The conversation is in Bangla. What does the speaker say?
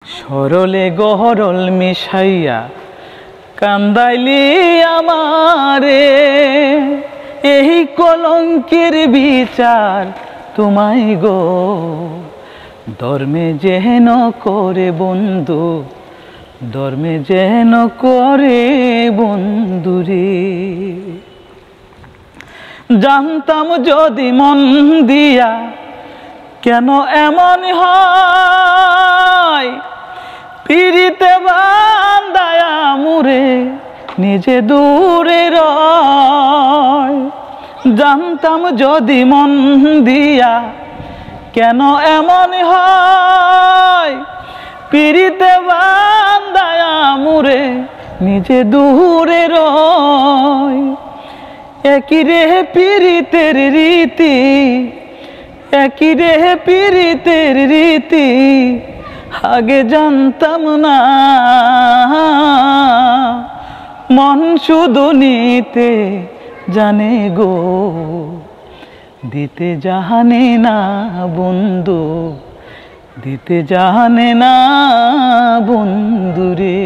সরলে গহরল মিশাইয়া কান্দাইলি আমারে, এই কলঙ্কের বিচার তোমায় গো। ধর্মে যেন করে বন্ধু, ধর্মে যেন করে বন্ধুরে। জানতাম যদি মন দিয়া কেন এমন হয়, পিরিতে বান্দায়া মুরে নিজে দূরে রয়। জানতাম যদি মন দিয়া কেন এমন হয়, পিরিতে বান্দায়া মুরে নিজে দূরে রয়। একই রে পিরিতের রীতি, একই রে পিরিতের রীতি, আগে জানতাম না। মন শুধু নিতে জানে গো, দিতে জানে না বন্ধু, দিতে জানে না বন্ধুরে।